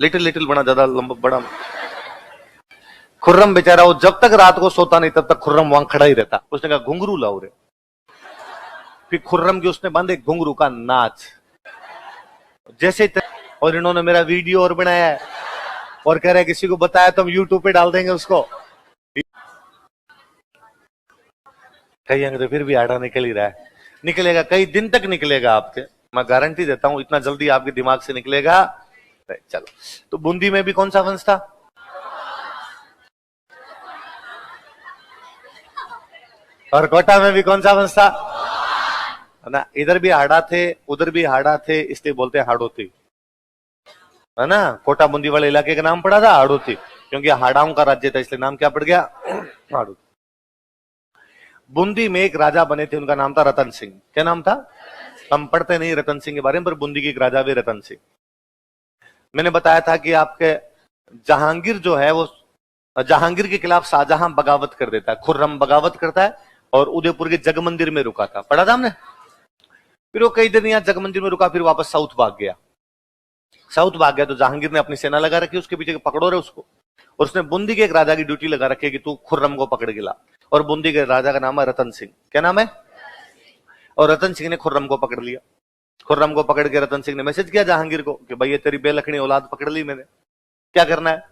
Little little बना, ज्यादा लंबा बड़ा। खुर्रम बेचारा वो जब तक रात को सोता नहीं तब तक खुर्रम वहां खड़ा ही रहता। उसने कहा घुंघरू लाओ रे। फिर खुर्रम की उसने बंद एक घुंघरू का नाच जैसे। और इन्होंने मेरा वीडियो और बनाया है और कह रहे हैं किसी को बताया तो हम यूट्यूब पे डाल देंगे उसको। कहीं तो फिर भी आड़ा निकल ही रहा है, निकलेगा, कई दिन तक निकलेगा आपके, मैं गारंटी देता हूं, इतना जल्दी आपके दिमाग से निकलेगा। चलो, तो बूंदी में भी कौन सा वंश था? और कोटा में भी कौन सा वंश था? ना, इधर भी हाड़ा थे उधर भी हाड़ा थे, इसलिए बोलते हैं हाड़ोती, है ना। कोटा बूंदी वाले इलाके का नाम पड़ा था हाड़ोती, क्योंकि हाड़ाओं का राज्य था, इसलिए नाम क्या पड़ गया? हाड़ोती। बूंदी में एक राजा बने थे, उनका नाम था रतन सिंह। क्या नाम था? हम पढ़ते नहीं रतन सिंह के बारे में, पर बूंदी के एक राजा भी रतन सिंह। मैंने बताया था कि आपके जहांगीर जो है वो, जहांगीर के खिलाफ शाहजहां बगावत कर देता है, खुर्रम बगावत करता है और उदयपुर के जग मंदिर में रुका था, पढ़ा था हमने। फिर वो कई दिन यहाँ जग मंदिर में रुका, फिर वापस साउथ भाग गया। साउथ भाग गया तो जहांगीर ने अपनी सेना लगा रखी उसके पीछे, पकड़ो रहे उसको। और उसने बूंदी के एक राजा की ड्यूटी लगा रखी है कि तू खुर्रम को पकड़ के ला। और बूंदी के राजा का नाम है रतन सिंह। क्या नाम है? और रतन सिंह ने खुर्रम को पकड़ लिया। खुर्रम को पकड़ के रतन सिंह ने मैसेज किया जहांगीर को कि भाई ये तेरी बेलखनी औलाद पकड़ ली मैंने, क्या करना है?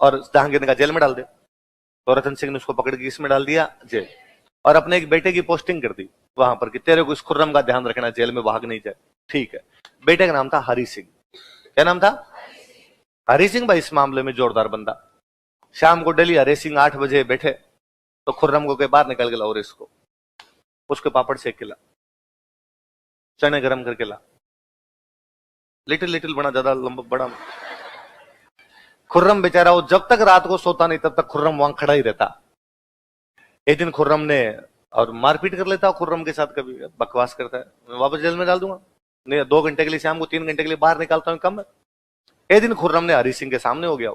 और जहांगीर ने कहा जेल में डाल दे। तो रतन सिंह ने उसको पकड़ के इसमें डाल दिया, जेल। और अपने एक बेटे की पोस्टिंग कर दी वहां पर कि तेरे को इस खुर्रम का ध्यान रखना, जेल में भाग नहीं जाए। ठीक है। बेटे का नाम था हरि सिंह। क्या नाम था? हरि सिंह। भाई इस मामले में जोरदार बंदा। शाम को डेली हरि सिंह 8 बजे बैठे तो खुर्रम को के बाहर निकल के ला और इसको उसके पापड़ सेक के ला, चने गरम करके ला। लिटिल लिटिल बना, ज्यादा लंबा बड़ा। खुर्रम बेचारा वो जब तक रात को सोता नहीं तब तक खुर्रम वहां खड़ा ही रहता। एक दिन खुर्रम ने, और मारपीट कर लेता खुर्रम के साथ, कभी बकवास करता है, मैं वापस जेल में डाल दूंगा, नहीं 2 घंटे के लिए शाम को 3 घंटे के लिए बाहर निकालता हूं, कम है। एक दिन खुर्रम ने हरि सिंह के सामने हो गया।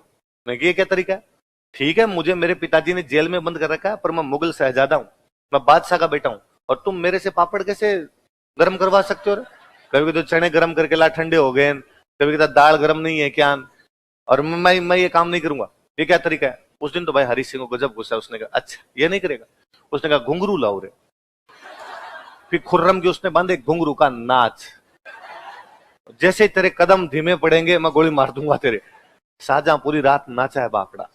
मैं ये क्या तरीका है? ठीक है, मुझे मेरे पिताजी ने जेल में बंद कर रखा है, पर मैं मुगल शहजादा हूं, मैं बादशाह का बेटा हूं, और तुम मेरे से पापड़ कैसे गर्म करवा सकते हो? कभी तो चने गर्म करके ला, ठंडे हो गए, कभी कहता दाल गर्म नहीं है क्या, और मैं ये काम नहीं करूंगा, ये क्या तरीका है? उस दिन तो भाई हरि सिंह को गजब गुस्सा। उसने कहा अच्छा ये नहीं करेगा? उसने कहा घुंघरू लाओ रे। फिर खुर्रम की उसने बंद एक घुंघरू का नाच, जैसे तेरे कदम धीमे पड़ेंगे मैं गोली मार दूंगा तेरे। शाहजहां पूरी रात नाचा है बापड़ा,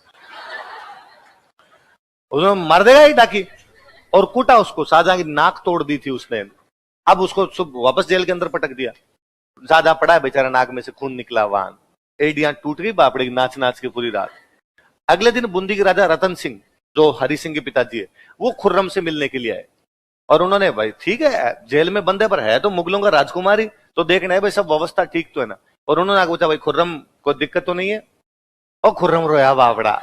उसने मार देगा ही डाकी, और कूटा उसको। शाहजहां की नाक तोड़ दी थी उसने, अब उसको वापस जेल के अंदर पटक दिया। ज्यादा पड़ा है बेचारा, नाक में से खून निकला, वाहन एडियां टूट गई बापड़े की, नाच नाच के पूरी रात। अगले दिन बूंदी के राजा रतन सिंह, जो हरि सिंह के पिताजी है, वो खुर्रम से मिलने के लिए आए। और उन्होंने, भाई ठीक है जेल में बंदे पर है तो मुगलों का राजकुमारी, तो देखना है भाई सब व्यवस्था ठीक तो है ना। और उन्होंने आगे पूछा भाई खुर्रम को दिक्कत तो नहीं है? और खुर्रम रोया बापड़ा।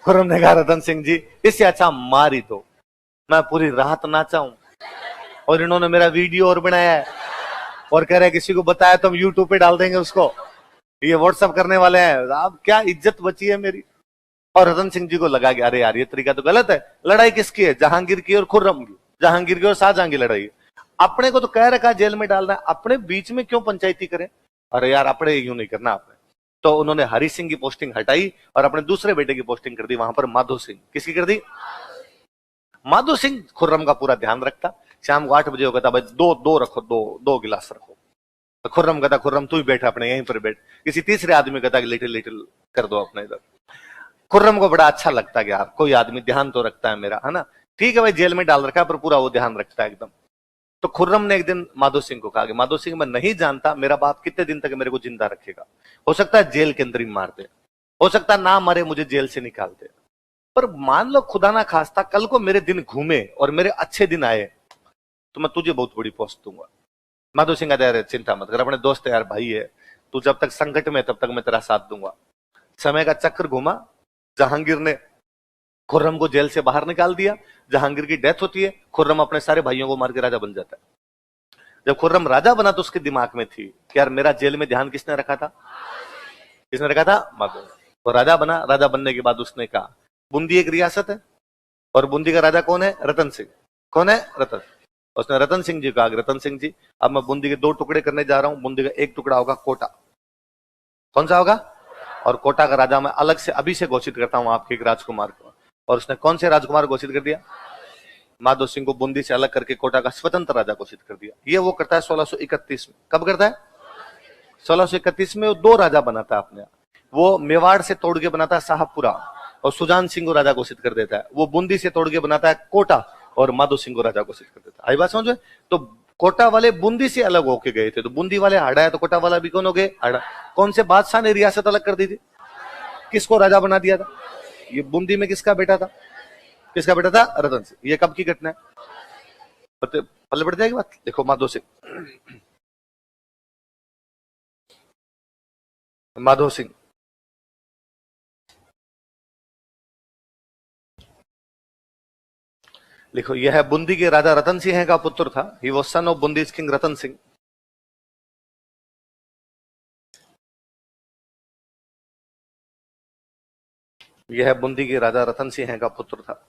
खुर्रम ने कहा रतन सिंह जी इससे अच्छा मारी तो मैं पूरी रात नाचा हूं, और इन्होंने मेरा वीडियो और बनाया है और कह रहे हैं किसी को बताया तो हम यूट्यूब पे डाल देंगे उसको, ये व्हाट्सअप करने वाले हैं। अब क्या इज्जत बची है मेरी? और रतन सिंह जी को लगा कि अरे यार ये तरीका तो गलत है। लड़ाई किसकी है? जहांगीर की और खुर्रम की, जहांगीर की और शाहजहां की लड़ाई। अपने को तो कह रखा जेल में डालना है, अपने बीच में क्यों पंचायती करें? अरे यार अपने यूं नहीं करना आपने। तो उन्होंने हरि सिंह की पोस्टिंग हटाई और अपने दूसरे बेटे की पोस्टिंग कर दी वहां पर, माधो सिंह। किसकी कर दी? माधो सिंह खुर्रम का पूरा ध्यान रखता। शाम को 8 बजे हो गया था, भाई दो रखो, दो गिलास रखो। तो खुर्रम कहता खुर्रम तू ही बैठ अपने यहीं पर बैठ। किसी तीसरे आदमी कहता कि लिटिल लिटिल कर दो अपने इधर। खुर्रम को बड़ा अच्छा लगता कि यार कोई आदमी ध्यान तो रखता है मेरा, है ना। ठीक है भाई जेल में डाल रखा है पर पूरा वो ध्यान रखता है एकदम। तो खुर्रम ने एक दिन माधो सिंह को कहा कि माधो सिंह मैं नहीं जानता मेरा बाप कितने दिन तक मेरे को जिंदा रखेगा, हो सकता है जेल के अंदर ही मार दे, हो सकता है ना मरे मुझे जेल से निकाल दे, पर मान लो खुदा ना खास्ता कल को मेरे दिन घूमे और मेरे अच्छे दिन आए तो मैं तुझे बहुत बड़ी पोस्ट दूंगा। माधो सिंह कहता है चिंता मत कर, अपने दोस्त यार भाई है, तू जब तक संकट में तब तक मैं तेरा साथ दूंगा। समय का चक्र घुमा, जहांगीर ने खुर्रम को जेल से बाहर निकाल दिया, जहांगीर की डेथ होती है, खुर्रम अपने सारे भाइयों को मार के राजा बन जाता है। जब खुर्रम राजा बना तो उसके दिमाग में थी कि यार मेरा जेल में ध्यान किसने रखा था? किसने रखा था? माधो। तो राजा बना, राजा बनने के बाद उसने कहा बूंदी एक रियासत है और बूंदी का राजा कौन है? रतन सिंह। कौन है? रतन। उसने रतन सिंह जी कहा रतन सिंह जी अब मैं बूंदी के 2 टुकड़े करने जा रहा हूं, बूंदी का एक टुकड़ा होगा कोटा, कौन सा होगा? और कोटा का राजा मैं अलग से अभी से घोषित करता हूं आपके एक राजकुमार को। और उसने कौन से राजकुमार घोषित कर दिया? माधो सिंह को बूंदी से अलग करके कोटा का स्वतंत्र राजा घोषित कर दिया। ये वो करता है 1631 में। कब करता है? 1631 में वो दो राजा बनाता है अपने। वो मेवाड़ से तोड़ के बनाता है साहबपुरा और सुजान सिंह को राजा घोषित कर देता है। वो बूंदी से तोड़ के बनाता है कोटा और माधो सिंह को राजा घोषित कर देता है। आई बात समझ में? तो कोटा वाले बूंदी से अलग होके गए थे, तो बूंदी वाले हाड़ा है तो कोटा वाला भी कौन हो गए? हाड़ा। कौन से बादशाह ने रियासत अलग कर दी थी? किसको राजा बना दिया था? ये बूंदी में किसका बेटा था? किसका बेटा था? रतन सिंह। ये कब की घटना है? पल्ले बढ़ जाएगी बात। देखो माधो सिंह, माधो सिंह लिखो, यह है बूंदी के राजा रतन सिंह का पुत्र था। He was son of Bundi's king Ratan Singh. यह बूंदी के राजा रतन सिंह का पुत्र था।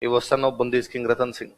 He was son of Bundi's king Ratan Singh.